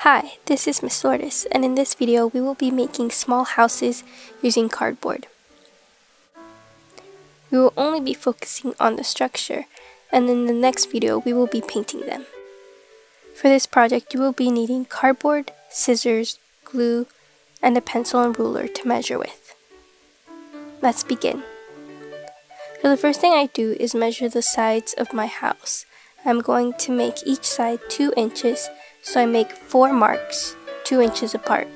Hi, this is Miss Lourdes, and in this video we will be making small houses using cardboard. We will only be focusing on the structure, and in the next video we will be painting them. For this project you will be needing cardboard, scissors, glue, and a pencil and ruler to measure with. Let's begin. So the first thing I do is measure the sides of my house. I'm going to make each side 2 inches, so I make 4 marks 2 inches apart.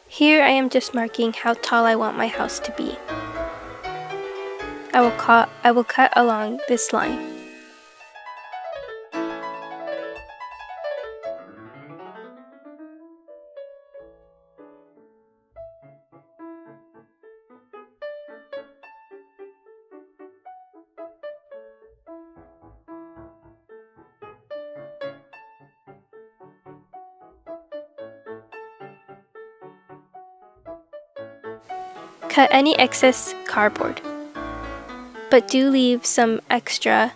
Here I am just marking how tall I want my house to be. I will cut along this line. Cut any excess cardboard, but do leave some extra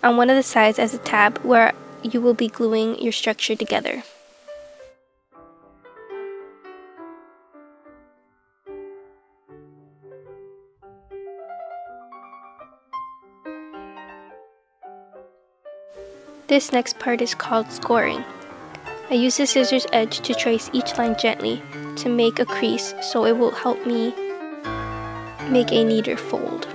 on one of the sides as a tab where you will be gluing your structure together. This next part is called scoring. I use the scissors edge to trace each line gently to make a crease, so it will help me make a neater fold.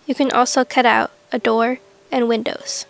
You can also cut out a door and windows.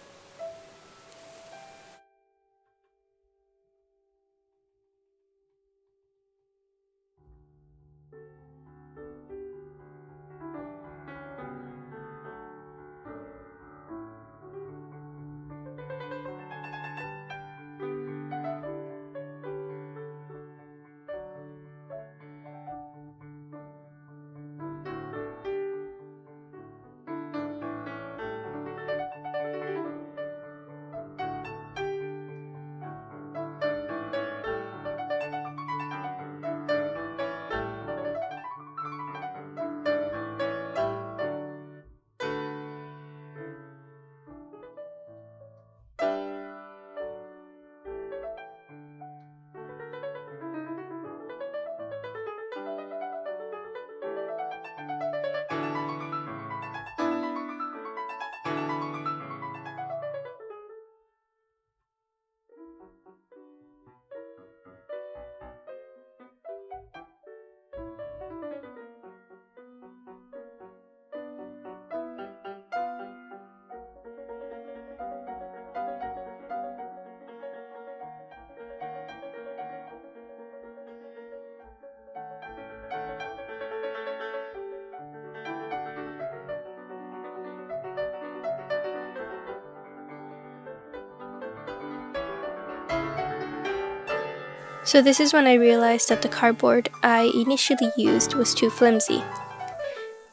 So this is when I realized that the cardboard I initially used was too flimsy.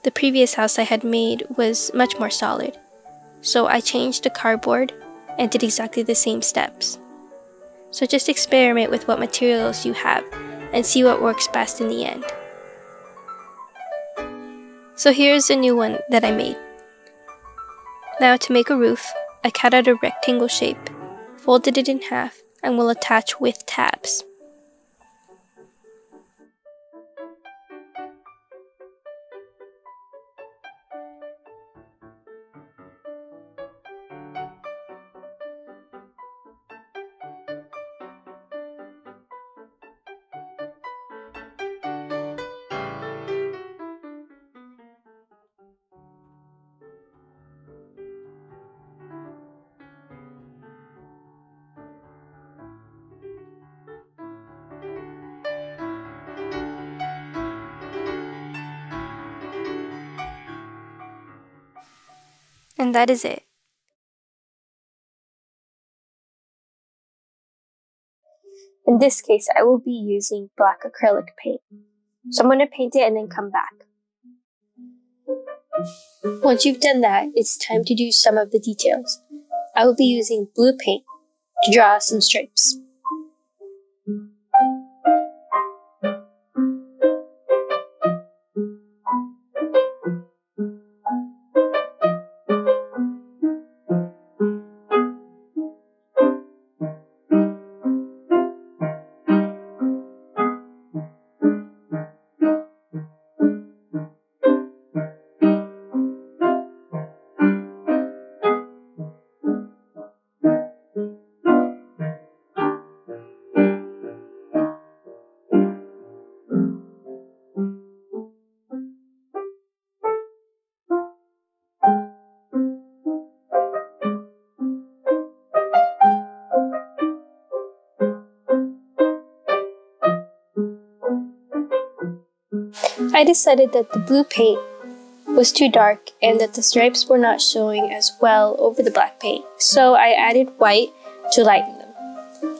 The previous house I had made was much more solid, so I changed the cardboard and did exactly the same steps. So just experiment with what materials you have and see what works best in the end. So here's a new one that I made. Now to make a roof, I cut out a rectangle shape, folded it in half, and will attach with tabs. And that is it. In this case, I will be using black acrylic paint. So I'm going to paint it and then come back. Once you've done that, it's time to do some of the details. I will be using blue paint to draw some stripes. I decided that the blue paint was too dark and that the stripes were not showing as well over the black paint, so I added white to lighten them.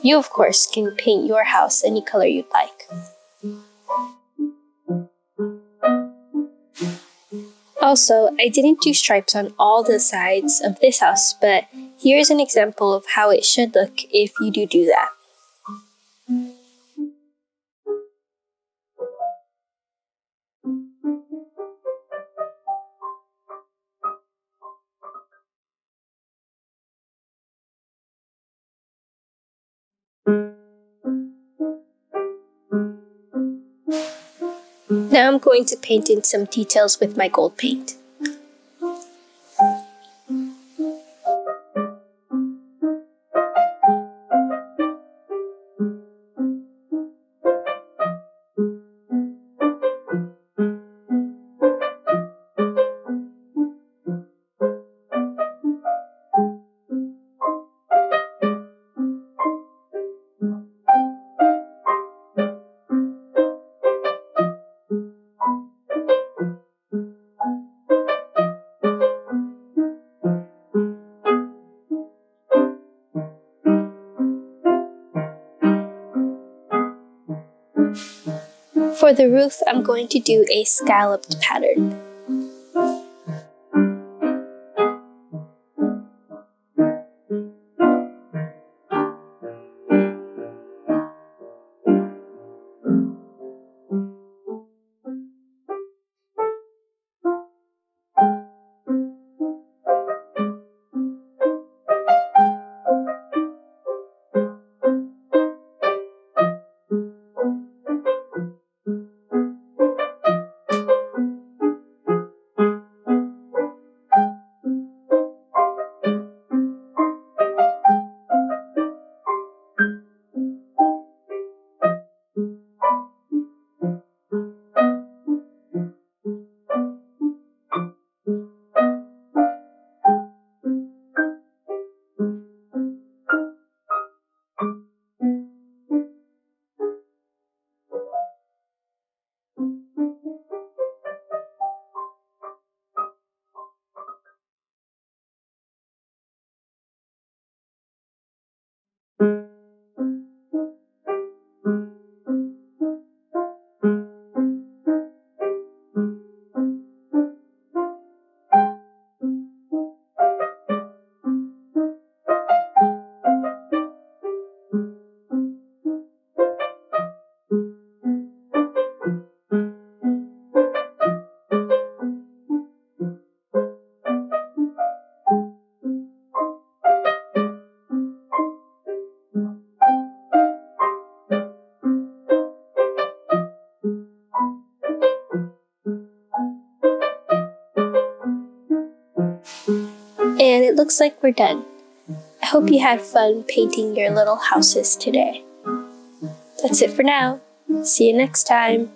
You, of course, can paint your house any color you'd like. Also, I didn't do stripes on all the sides of this house, but here's an example of how it should look if you do that. Now I'm going to paint in some details with my gold paint. For the roof, I'm going to do a scalloped pattern. And it looks like we're done. I hope you had fun painting your little houses today. That's it for now. See you next time.